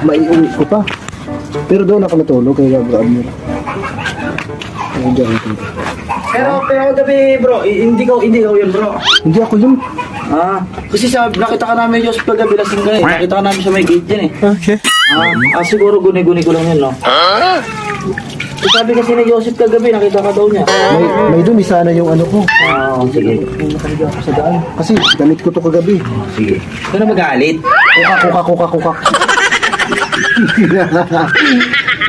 maiuwi ko pa. Pero doon ako natulog kaya bro Abner. Pero gabi bro, hindi ko yun bro. Hindi ako yun. Kasi nakita ka namin Joseph kagabi lasing ka eh. Nakita ka namin sa may gate dyan eh. Okay. Siguro guni-guni ko lang yun no. Sabi kasi ni Joseph kagabi, nakita ka daw niya. May dumi sana yung ano ko. Sige. Nakaliga ako sa daan. Kasi damit ko to kagabi. Sige. Ito na magalit. Kuka.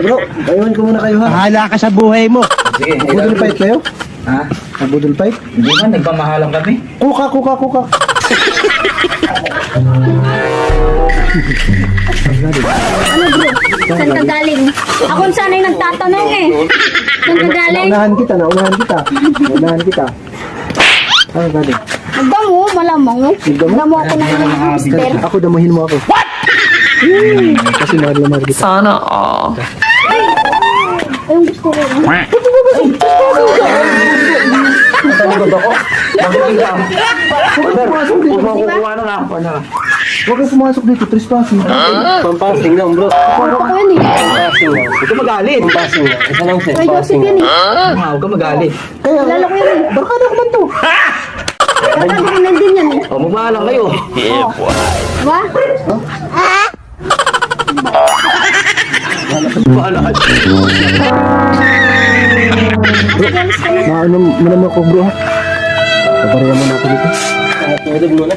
Bro, ayun ko muna kayo ha. Bahala ka sa buhay mo. Sige. Nabudol fight kayo? Ha? Nabudol fight? Hindi man, nagpamahalang kami. Kuka. Ano bro? Saan ka galing? Ako sana yung nagtatanong eh. Saan ka galing? Naunahan kita. Ano galing? Nagdamo, malamang mo. Nagdamo ako ng hamster. Ako damuhin mo ako. What? Kasi mahal na mahal kita. Sana all. Ayun gusto ko. Nagod ako. Magiging ka. Kukuha na. Huwag kang pumasok dito, trespassing. Pampasing lang bro. Ako yun eh. Huwag ka magalit. Pampasing lang. Isa lang sir. Kay Joseph yun eh. Huwag ka magalit. Kaya, Lalo ko yun eh. barkada ko man to. Nakadikinan din yan eh. Magmahalang kayo. Ba? Maano mo naman ako bro ha. Pabarihan mo na ako dito. Tulog muna.